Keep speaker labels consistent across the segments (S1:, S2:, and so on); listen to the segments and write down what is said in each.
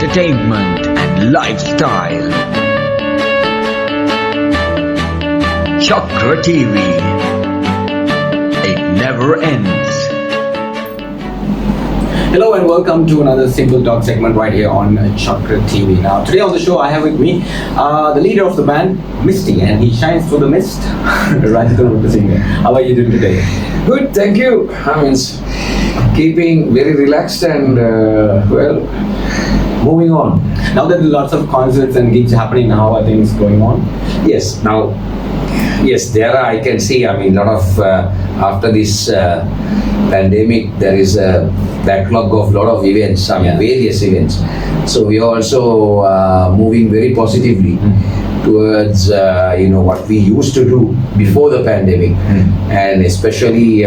S1: entertainment and lifestyle. ChaKra TV. It never ends.
S2: Hello and welcome to another Simple Talk segment right here on ChaKra TV. Now today on the show I have with me the leader of the band, Misty, and he shines through the mist, Rajitha Rupasinghe. How are you doing today?
S3: Good, thank you. I mean, keeping very relaxed and moving on.
S2: Now that there are lots of concerts and gigs happening, how are things going on?
S3: Yes, there are, I can see, I mean, lot of, after this pandemic, there is a backlog of lot of events, various events. So we are also moving very positively towards, what we used to do before the pandemic, and especially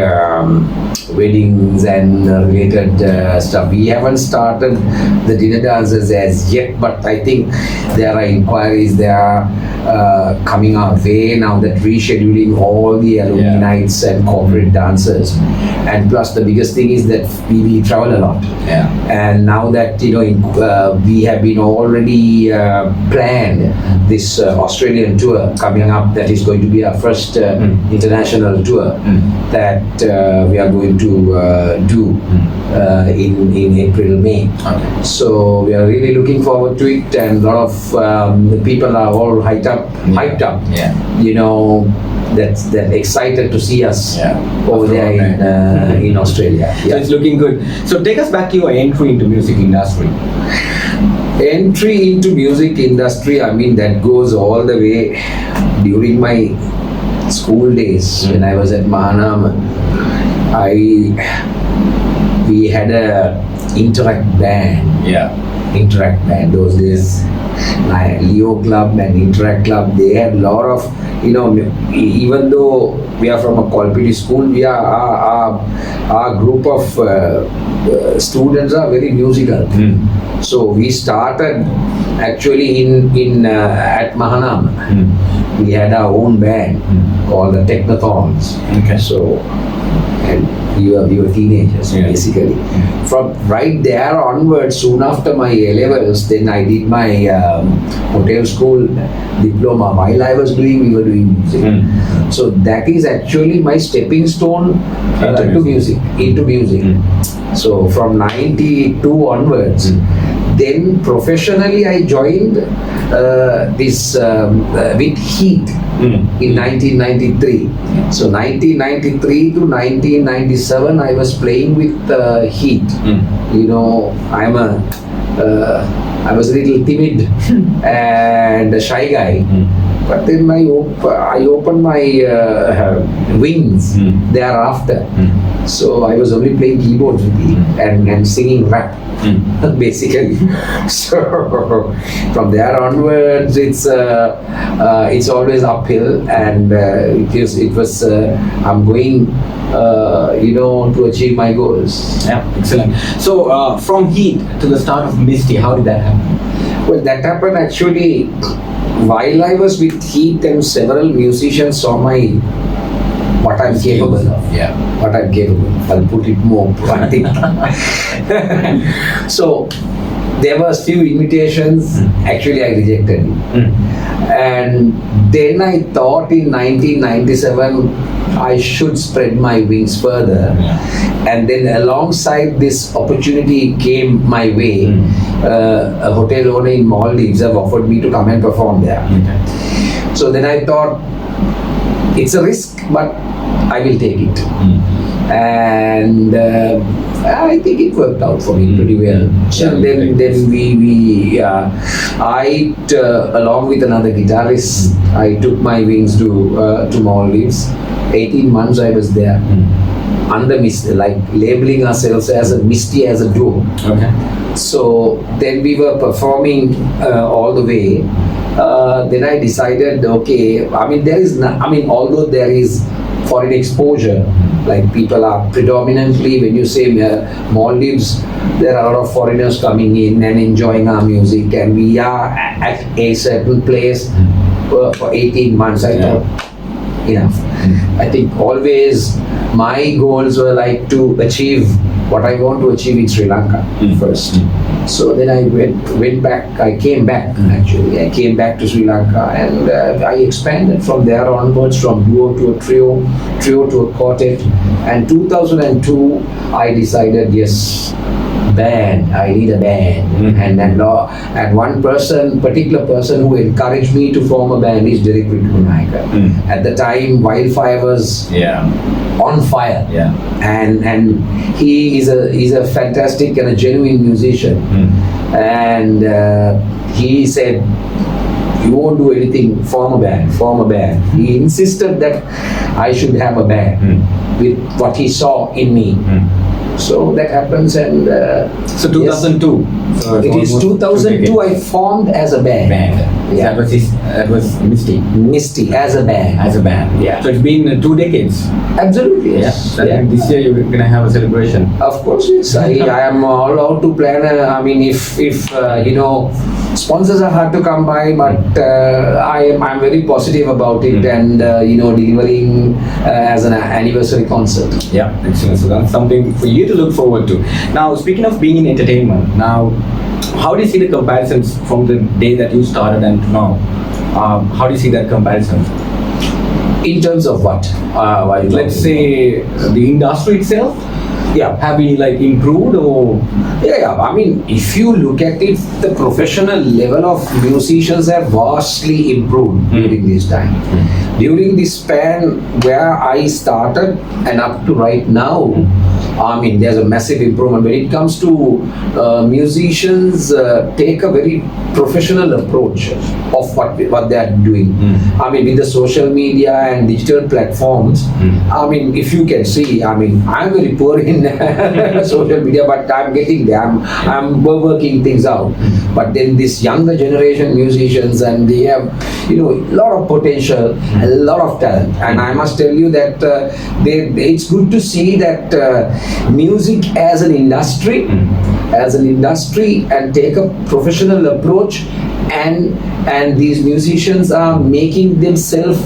S3: weddings and related stuff. We haven't started the dinner dances as yet, but I think there are inquiries, they are coming our way now, that rescheduling all the alumni nights and corporate dances. And plus the biggest thing is that we travel a lot. And now that we have been already planned this Australian tour coming up, that is going to be our first international tour that we are going to do in April, May. So we are really looking forward to it, and a lot of the people are all hyped up. That's excited to see us over there in Australia.
S2: So it's looking good. So take us back to your entry into music industry.
S3: Entry into music industry, I mean, that goes all the way during my school days when I was at Mahanama. We had a interact band. Interact band those days. Leo Club and Interact Club, they had a lot of, even though we are from a Kolpiti school, we are our group of students are very musical. So we started actually in at Mahanam. We had our own band called the Technothons. So, and we were teenagers basically. From right there onwards, soon after my A-levels, then I did my hotel school diploma. While I was doing, we were doing music. So that is actually my stepping stone into music. So from 92 onwards, then professionally I joined this with Heat in 1993. So 1993 to 1997 I was playing with Heat. I was a little timid and a shy guy. But then I opened my wings thereafter. So I was only playing keyboards with Heat and singing rap. Basically. So from there onwards, it's always uphill, and it was I'm going to achieve my goals.
S2: Excellent. So from Heat to the start of Misty, how did that happen?
S3: Well, that happened actually while I was with Heat, and several musicians saw what I'm capable of. What I'm capable of. I'll put it more poetic. So there were few invitations. Actually, I rejected it. And then I thought in 1997 I should spread my wings further. And then alongside this opportunity came my way. A hotel owner in Maldives have offered me to come and perform there. So then I thought, it's a risk, but I will take it. And I think it worked out for me pretty well. So then I along with another guitarist, I took my wings to Maldives. 18 months I was there. Under Misty, like labeling ourselves as a Misty, as a duo. So then we were performing all the way. Then I decided, although there is foreign exposure, like people are predominantly, when you say Maldives, there are a lot of foreigners coming in and enjoying our music, and we are at a certain place for 18 months. I thought, enough. I think always my goals were like to achieve what I want to achieve in Sri Lanka first. So then I went back. I came back actually. I came back to Sri Lanka, and I expanded from there onwards, from duo to a trio to a quartet. And 2002, I decided, yes, band. I need a band. And one particular person who encouraged me to form a band is Derek Ritmanayaka. At the time, Wildfire was on fire. And he is a fantastic and a genuine musician. And he said, you won't do anything, form a band. He insisted that I should have a band with what he saw in me. So that happens, and
S2: so 2002. So
S3: it is 2002. I formed as a band.
S2: Yeah. That was Misty.
S3: Misty as a band. Yeah.
S2: So it's been 2 decades.
S3: Absolutely. Yes.
S2: Yeah. This year you're gonna have a celebration.
S3: Of course, yes. I am all out to plan. I mean, if sponsors are hard to come by, but I'm very positive about it, and delivering as an anniversary concert.
S2: Yeah, excellent. So that's something for you to look forward to. Now, speaking of being in entertainment, now, how do you see the comparisons from the day that you started and to now? How do you see that comparison?
S3: In terms of what?
S2: Let's say the industry itself.
S3: Yeah.
S2: Have we improved or?
S3: Yeah. I mean, if you look at it, the professional level of musicians have vastly improved during this time. During this span where I started and up to right now, I mean, there's a massive improvement. When it comes to musicians, take a very professional approach of what they are doing. I mean, with the social media and digital platforms, I mean, if you can see, I mean, I'm very poor in social media, but I'm getting there. I'm working things out. But then this younger generation musicians, and they have, a lot of potential, a lot of talent. And I must tell you that it's good to see that music as an industry, and take a professional approach, and these musicians are making themselves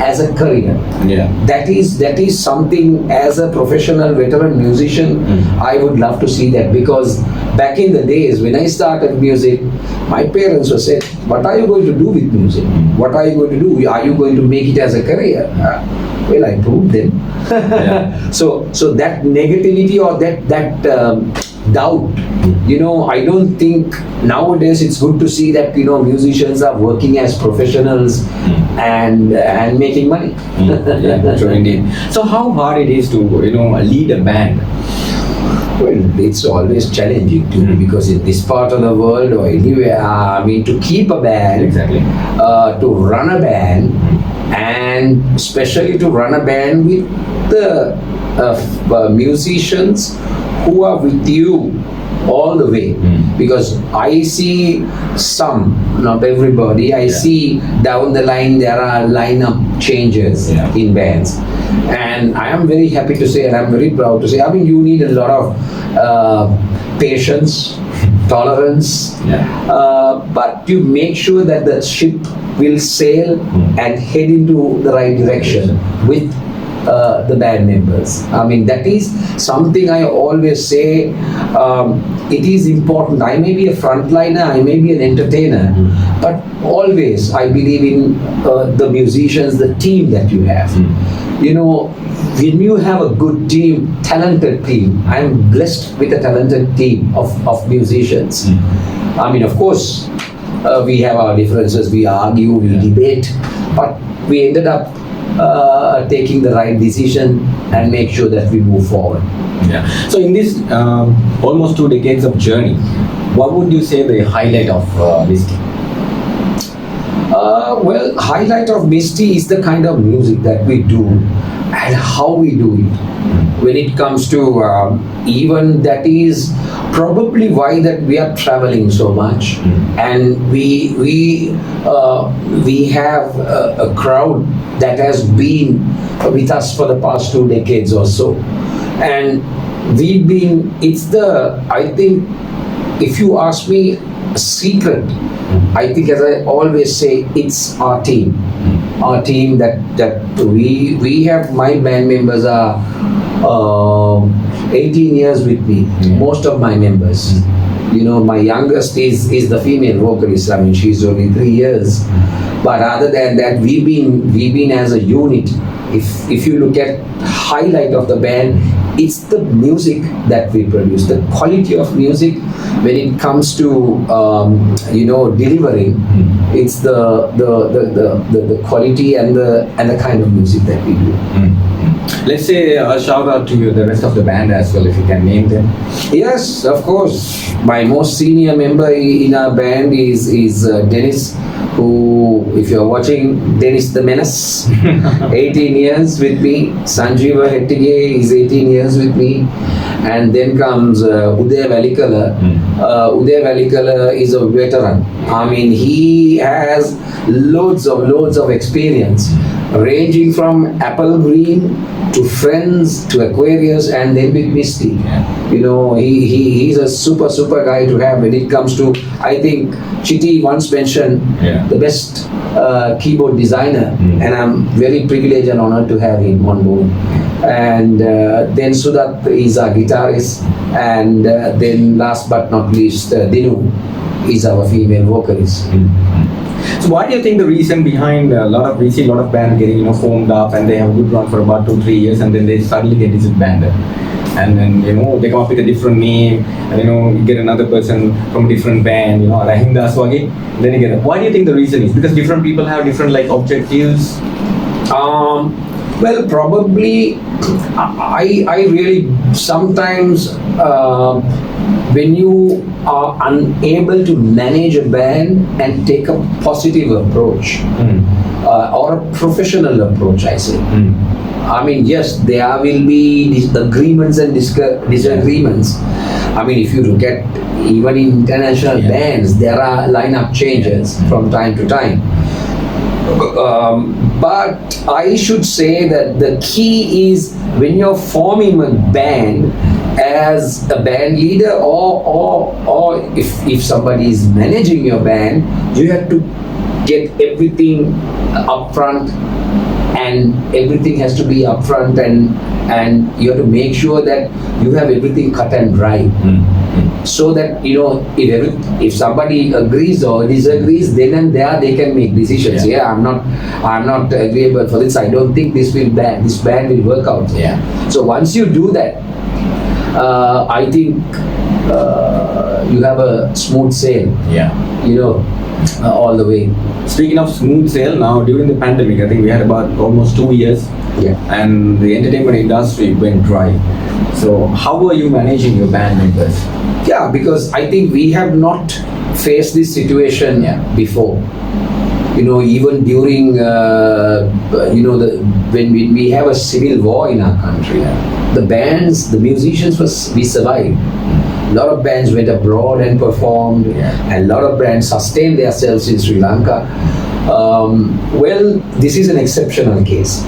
S3: as a career.
S2: Yeah.
S3: That is something, as a professional veteran musician, I would love to see that, because back in the days when I started music, my parents were saying, what are you going to do with music? What are you going to do? Are you going to make it as a career? Well, I proved them.
S2: Yeah.
S3: So that negativity or that doubt, I don't think nowadays it's good to see that musicians are working as professionals and making money.
S2: Yeah, true indeed. So how hard it is to lead a band?
S3: Well, it's always challenging to me, because in this part of the world or anywhere, I mean, to keep a band,
S2: Exactly.
S3: To run a band, and especially to run a band with the musicians who are with you all the way. Because I see some, not everybody, I see down the line there are lineup changes in bands. And I am very happy to say, and I'm very proud to say, I mean, you need a lot of patience, tolerance, but you make sure that the ship will sail and head into the right direction with the band members. I mean, that is something I always say. It is important. I may be a frontliner, I may be an entertainer, but always I believe in the musicians, the team that you have. When you have a good team, talented team, I am blessed with a talented team of musicians. I mean, of course, we have our differences, we argue, we debate, but we ended up taking the right decision and make sure that we move forward.
S2: Yeah. So in this almost 2 decades of journey, what would you say the highlight of Misty?
S3: Well, highlight of Misty is the kind of music that we do and how we do it. When it comes to even that is probably why that we are traveling so much, and we have a crowd that has been with us for the past 2 decades or so, and I think, if you ask me a secret, I think, as I always say, it's our team. Our team that we have. My band members are 18 years with me, most of my members. You know, my youngest is the female vocalist. I mean, she's only 3 years. But other than that, we've been as a unit. If you look at highlight of the band, it's the music that we produce, the quality of music when it comes to delivering. It's the quality and the kind of music that we do.
S2: Let's say a shout out to you, the rest of the band as well, if you can name them.
S3: Yes, of course. My most senior member in our band is Dennis, who, if you're watching, Dennis the Menace, 18 years with me. Sanjeeva Hettige is 18 years with me. And then comes Uday Valikala. Uday Valikala is a veteran. I mean, he has loads of experience, ranging from Apple Green to Friends to Aquarius, and then with Misty. You know, he's a super guy to have when it comes to, I think Chitty once mentioned the best keyboard designer, and I'm very privileged and honored to have him on board. And then Sudat is our guitarist, and then last but not least Dinu is our female vocalist.
S2: So why do you think the reason behind we see a lot of bands getting formed up and they have a good run for about 2-3 years and then they suddenly get disbanded, and then they come up with a different name, and you get another person from a different band, Rahim Das Wage, then you get. Why do you think the reason is? Because different people have different objectives.
S3: Well, probably I really sometimes when you are unable to manage a band and take a positive approach or a professional approach, I say. I mean, yes, there will be agreements and disagreements. I mean, if you look at even in international bands, there are lineup changes from time to time. But I should say that the key is when you're forming a band as a band leader, or if somebody is managing your band, you have to get everything upfront, and everything has to be upfront, and you have to make sure that you have everything cut and dry. So that if somebody agrees or disagrees, then and there they can make decisions. I'm not agreeable for this. I don't think this band will work out. So once you do that, I think you have a smooth sail. All the way.
S2: Speaking of smooth sail, now during the pandemic, I think we had about almost 2 years, and the entertainment industry went dry. So how were you managing your band members?
S3: Yeah, because I think we have not faced this situation before. Even during when we have a civil war in our country, the bands, the musicians, we survived. A lot of bands went abroad and performed, and a lot of bands sustained themselves in Sri Lanka. Well, this is an exceptional case.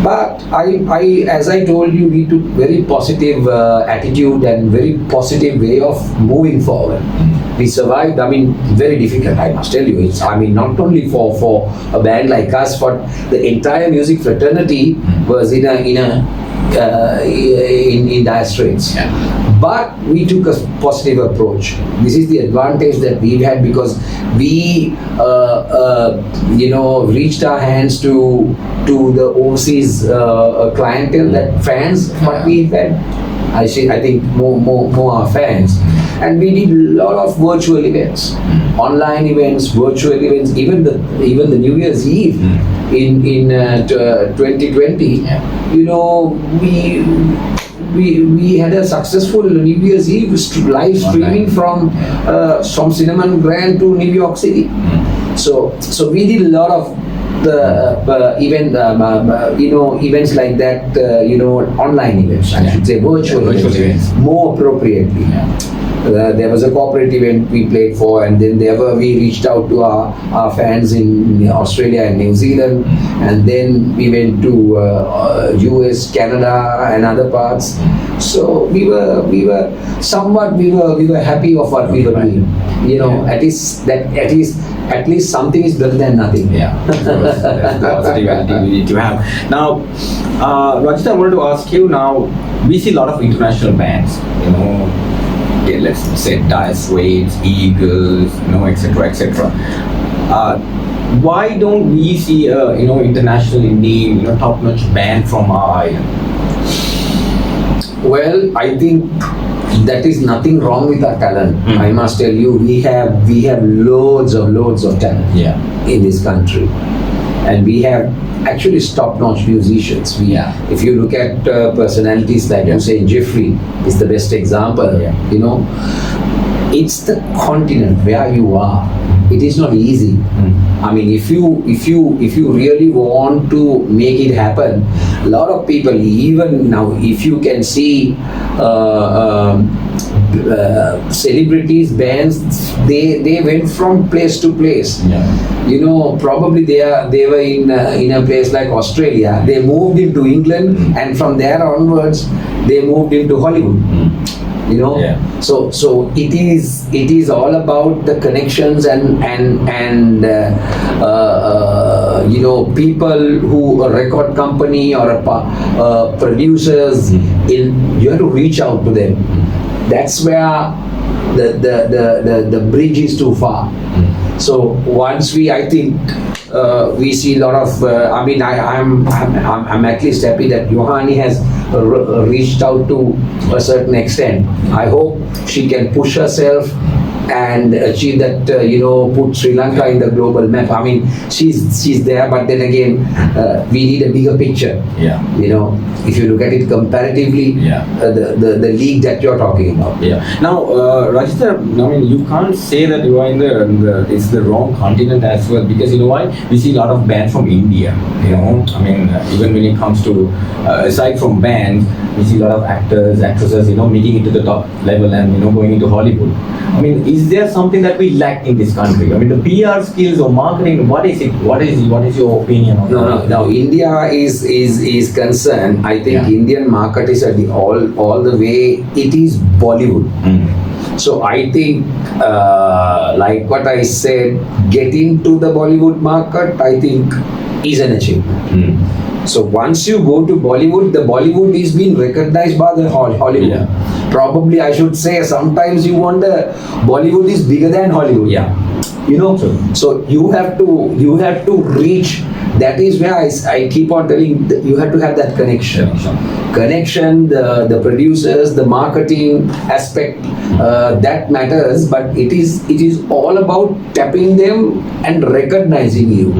S3: But as I told you, we took very positive attitude and very positive way of moving forward. We survived. I mean, very difficult, I must tell you. It's, I mean, not only for a band like us, but the entire music fraternity was in dire straits. But we took a positive approach. This is the advantage that we've had, because we, reached our hands to the overseas clientele, that fans. But we've had, I think more our fans, and we did a lot of virtual events, online events, virtual events. Even the New Year's Eve in 2020, we had a successful New Year's Eve live streaming from Cinnamon Grand to New York City. So we did a lot of the events like that, online events, I should say, virtual events, more appropriately. There was a corporate event we played for, and then we reached out to our fans in Australia and New Zealand, and then we went to US, Canada and other parts. So we were somewhat we were happy of what we were doing. You know, at least something is better than nothing.
S2: Yeah, that's the positive attitude we need to have. Now, Rajitha, I wanted to ask you. Now, we see a lot of international bands. You know, okay, let's say Dire Straits, Eagles, you know, etc., etc. Why don't we see a internationally named, top-notch band from our island?
S3: Well, I think that is nothing wrong with our talent. I must tell you, we have loads of talent in this country, and we have actually top-notch musicians. If you look at personalities like Hussein Jeffrey is the best example. You know, it's the continent where you are. It is not easy. I mean, if you really want to make it happen, a lot of people, even now, if you can see celebrities, bands, they went from place to place. You know, probably they were in a place like Australia. They moved into England, and from there onwards, they moved into Hollywood. You know, so it is all about the connections and you know, people who a record company or a producers you have to reach out to them. That's where the bridge is too far. So once I think we see a lot of I mean, I'm at least happy that Yohani has reached out to a certain extent. I hope she can push herself and achieve that, put Sri Lanka in the global map. I mean, she's there, but then again, we need a bigger picture. You know, if you look at it comparatively, the league that you're talking about.
S2: Now, Rajitha, I mean, you can't say that you are it's the wrong continent as well, because you know why? We see a lot of bands from India. You know, I mean, even when it comes to aside from bands, we see a lot of actors, actresses, making it to the top level and going into Hollywood. I mean, is there something that we lack in this country? I mean, the PR skills or marketing, what is it? What is your opinion on that?
S3: No. India is concerned. I think Indian market is all the way. It is Bollywood. So I think, like what I said, getting to the Bollywood market, I think, is an achievement. So once you go to Bollywood, the Bollywood is being recognized by the Hollywood. Probably I should say sometimes you wonder Bollywood is bigger than Hollywood. You know, so you have to reach. That is where I keep on telling you have to have that connection. The producers, the marketing aspect, that matters. But it is all about tapping them and recognizing you,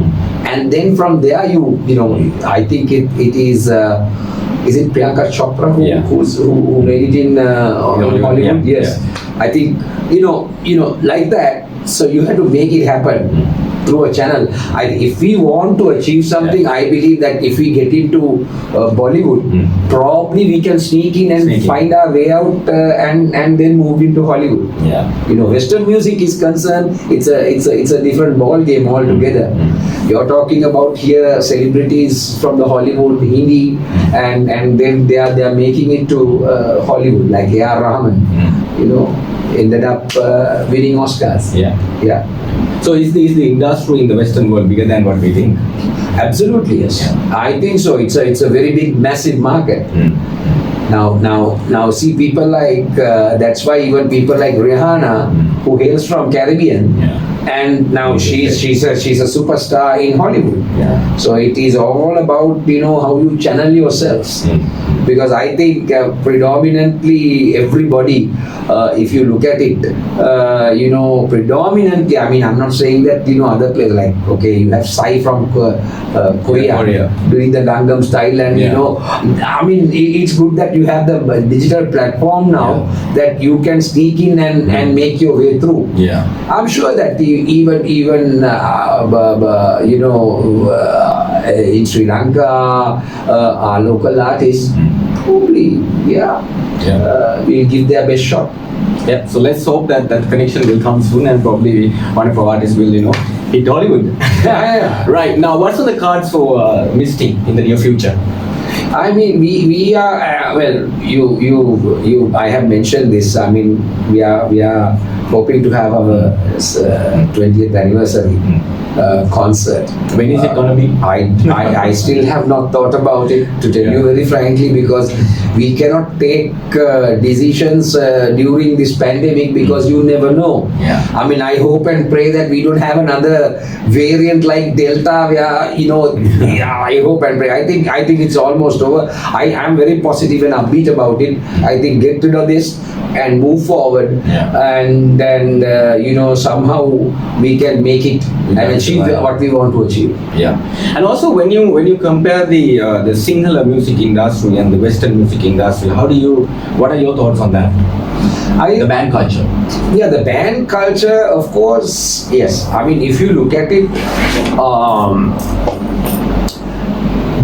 S3: and then from there you know I think it is. Is it Priyanka Chopra who made it in Hollywood? Yes. I think you know like that. So you have to make it happen through a channel. If we want to achieve something, I believe that if we get into Bollywood, probably we can sneak in and find our way out and then move into Hollywood. You know, Western music is concerned, it's a different ball game altogether. You're talking about here celebrities from the Hollywood, Hindi, and then they are making it to Hollywood, like A.R. Rahman. You know, ended up winning Oscars.
S2: So is the industry in the Western world bigger than what we think?
S3: Absolutely, yes. I think so. It's a very big, massive market. Now, see people like that's why even people like Rihanna, who hails from Caribbean, and now she's a superstar in Hollywood. So it is all about how you channel yourselves. Because I think predominantly everybody, if you look at it, predominantly, I mean, I'm not saying that, other places like, okay, you have Sai from Korea doing the Gangnam style and, I mean, it's good that you have the digital platform now that you can sneak in and make your way through. I'm sure that even in Sri Lanka, our local artists, probably, we'll give their best shot.
S2: So let's hope that connection will come soon and probably one of our artists will, hit Hollywood. Right, now what's on the cards for Misty in the near future?
S3: I mean, we are, well, I have mentioned this. I mean, we are hoping to have our 20th anniversary concert.
S2: When is it gonna be?
S3: I still have not thought about it, to tell you very frankly, because we cannot take decisions during this pandemic, because you never know.
S2: Yeah.
S3: I mean, I hope and pray that we don't have another variant like Delta where, yeah, I hope and pray. I think it's almost over. I am very positive and upbeat about it. I think get rid of this and move forward, and then somehow we can make it and achieve what we want to achieve.
S2: Yeah, and also when you compare the Sinhala music industry and the Western music industry, what are your thoughts on that? The band culture.
S3: Yeah, the band culture, of course, yes. I mean, if you look at it,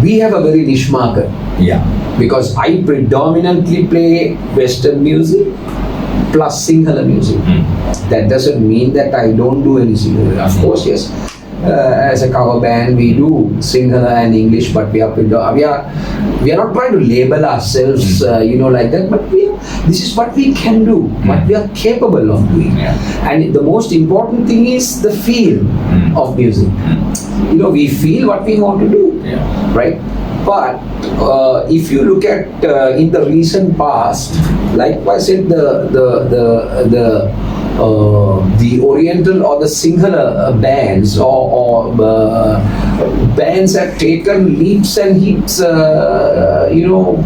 S3: we have a very niche market.
S2: Yeah.
S3: Because I predominantly play Western music plus Sinhala music. That doesn't mean that I don't do any Sinhala. Of course, yes. As a cover band, we do Sinhala and English, but we are not trying to label ourselves, like that. But this is what we can do, what we are capable of doing. And the most important thing is the feel of music. We feel what we want to do, right? But if you look at in the recent past, like I said, the Oriental or the Sinhala bands or bands have taken leaps and heaps,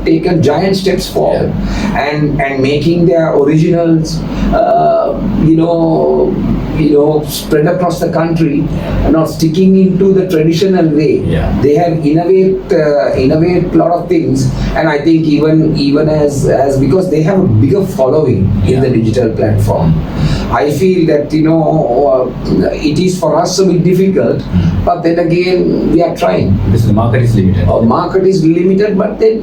S3: taken giant steps forward, and making their originals, spread across the country, and not sticking into the traditional way. They have innovate a lot of things, and I think even as because they have a bigger following in the digital platform. I feel that it is for us a bit difficult, but then again we are trying.
S2: Because the market is limited.
S3: Our market is limited, but then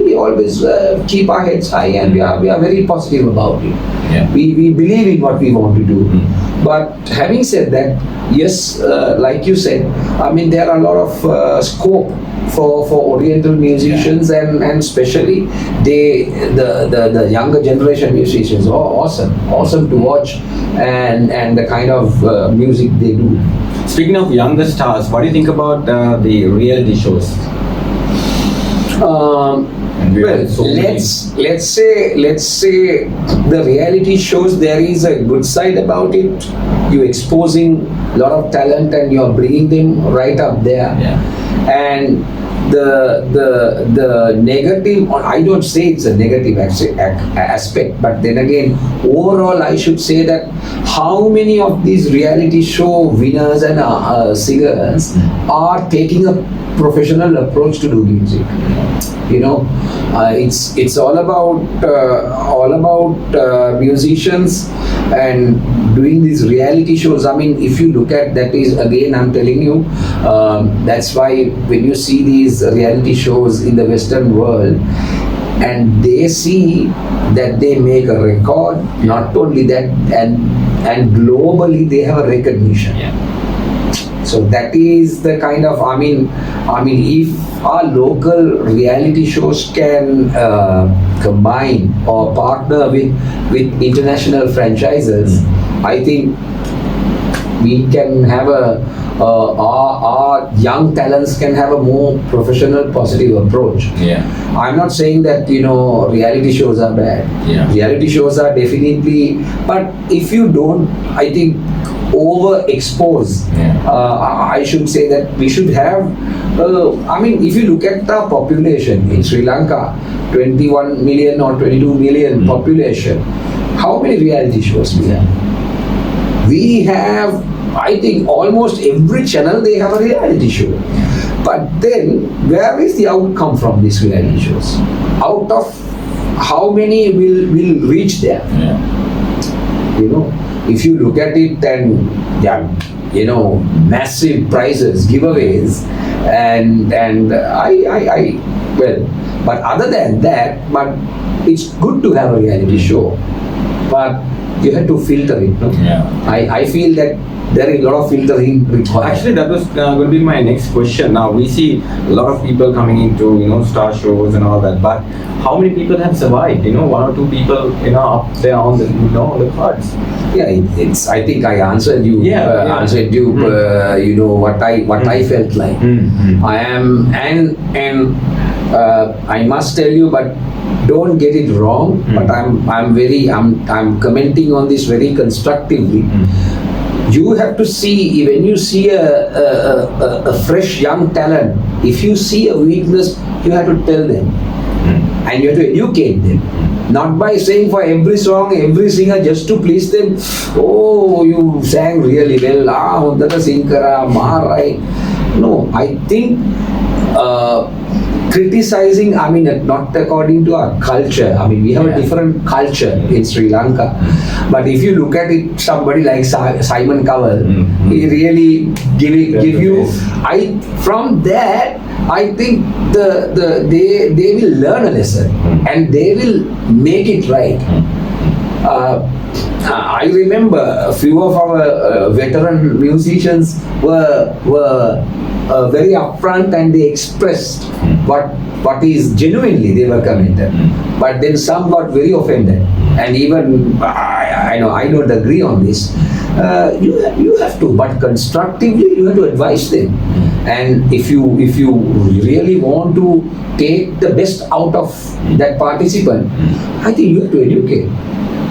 S3: we always keep our heads high, and we are very positive about it. We believe in what we want to do. But having said that, yes, like you said, I mean, there are a lot of scope for Oriental musicians, and especially the younger generation musicians. Awesome to watch, and the kind of music they do.
S2: Speaking of younger stars, what do you think about the reality shows?
S3: Let's say the reality shows, there is a good side about it. You're exposing a lot of talent and you're bringing them right up there. And the negative, I don't say it's a negative aspect, but then again, overall I should say that how many of these reality show winners and singers are taking a professional approach to do music. It's all about musicians and doing these reality shows. I mean, if you look at that, is again, I'm telling you, that's why when you see these reality shows in the Western world, and they see that they make a record, not only that, and globally they have a recognition. So that is the kind of, I mean, if our local reality shows can combine or partner with international franchises, I think we can have our young talents can have a more professional, positive approach. I'm not saying that reality shows are bad. Reality shows are definitely, but if you don't, I think, overexpose. I should say that we should have. I mean, if you look at the population in Sri Lanka, 21 million or 22 million population, how many reality shows we have? We have, I think, almost every channel they have a reality show. But then, where is the outcome from these reality shows? Out of how many will reach there? If you look at it, then massive prizes, giveaways, and I well, but other than that, but it's good to have a reality show, but you have to filter it. I feel that there is a lot of filtering required.
S2: Actually, that was going to be my next question. Now we see a lot of people coming into star shows and all that, but how many people have survived? One or two people up there on the the cards.
S3: Yeah, it's. I think I answered you. Answered you. What I felt like. I am and I must tell you, but don't get it wrong. But I'm commenting on this very constructively. You have to see, when you see a fresh young talent, if you see a weakness, you have to tell them. And you have to educate them. Not by saying for every song, every singer, just to please them, oh, you sang really well, marai. No, I think criticizing, not according to our culture. We have a different culture in Sri Lanka. But if you look at it, somebody like Simon Cowell, he really give you. From that, I think they will learn a lesson and they will make it right. I remember a few of our veteran musicians were very upfront and they expressed what is genuinely they were committed. But then some got very offended, and even I don't agree on this. You have to, but constructively you have to advise them. And if you really want to take the best out of that participant, I think you have to educate.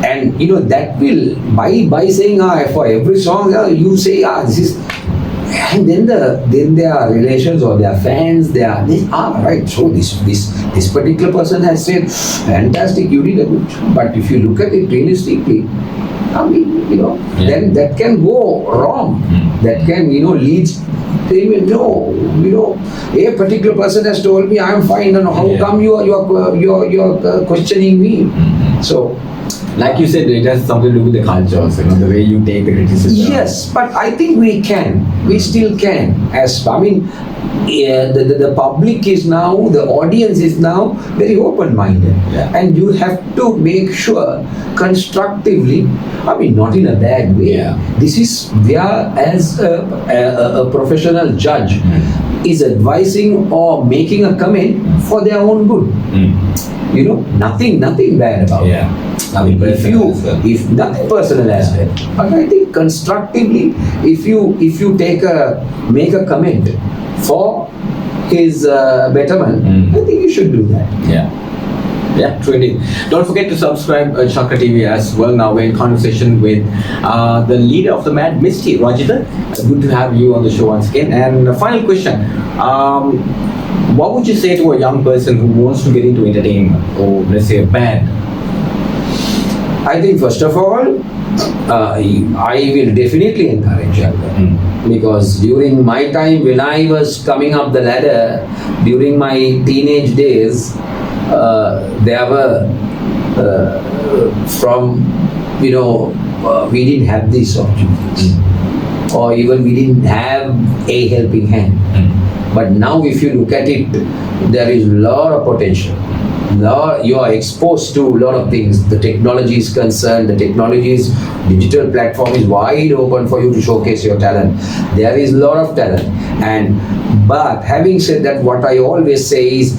S3: And that will by saying for every song you say this is, and then their relations or their fans right. So this particular person has said fantastic, you did a good job. But if you look at it realistically, then that can go wrong. That can lead. They will know. A particular person has told me I am fine, and how come you are questioning me? So.
S2: Like you said, it has something to do with the culture also, the way you take the criticism.
S3: Yes, but I think we still can. The public is now, the audience is now very open-minded. And you have to make sure constructively, not in a bad way. This is where, as a professional judge, is advising or making a comment for their own good. Nothing bad about it. If nothing personal aspect, but I think constructively, if you make a comment for his betterment, I think you should do that.
S2: Yeah, true indeed. Don't forget to subscribe ChaKra TV as well. Now we're in conversation with the leader of the band, Misty, Rajitha. Good to have you on the show once again. And the final question. What would you say to a young person who wants to get into entertainment, or let's say a band?
S3: I think first of all, I will definitely encourage them. Because during my time, when I was coming up the ladder, during my teenage days, there were we didn't have these opportunities, or even we didn't have a helping hand. But now if you look at it, there is a lot of potential. You are exposed to a lot of things. The technology is concerned, digital platform is wide open for you to showcase your talent. There is a lot of talent. But having said that, what I always say is,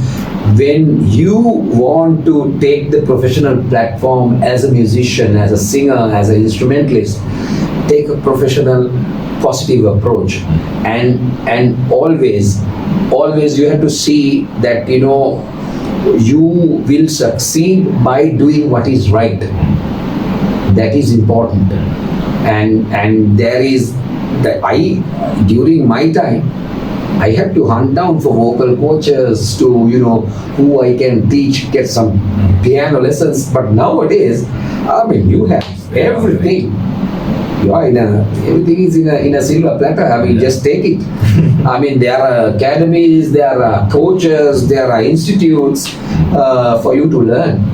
S3: when you want to take the professional platform as a musician, as a singer, as an instrumentalist, take a professional, positive approach, and always you have to see that you will succeed by doing what is right. That is important. And there is that during my time, I had to hunt down for vocal coaches to who I can teach, get some piano lessons. But nowadays, you have everything. Everything is in a silver platter. Just take it. There are academies, there are coaches, there are institutes for you to learn.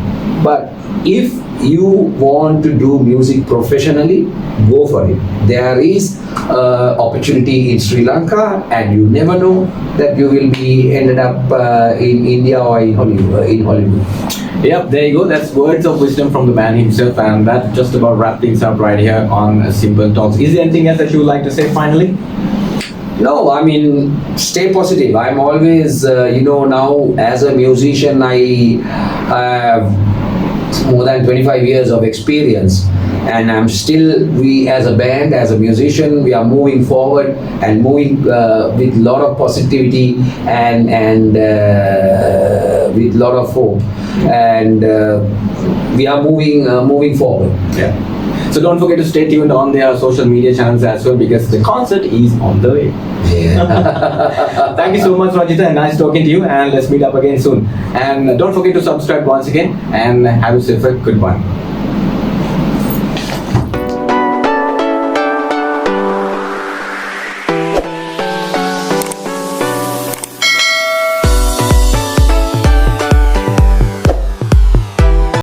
S3: But if you want to do music professionally, go for it. There is opportunity in Sri Lanka, and you never know that you will be ended up in India or in Hollywood.
S2: Yep, there you go. That's words of wisdom from the man himself, and that just about wraps things up right here on Simple Talks. Is there anything else that you would like to say finally?
S3: No, I mean, stay positive. I'm always, now as a musician, I have more than 25 years of experience, and we as a band, as a musician, we are moving forward and moving with a lot of positivity and with a lot of hope, and we are moving forward.
S2: Yeah. So don't forget to stay tuned on their social media channels as well, because the concert is on the way.
S3: Yeah.
S2: Thank you so much, Rajitha, and nice talking to you, and let's meet up again soon. And don't forget to subscribe once again, and have yourself a good one.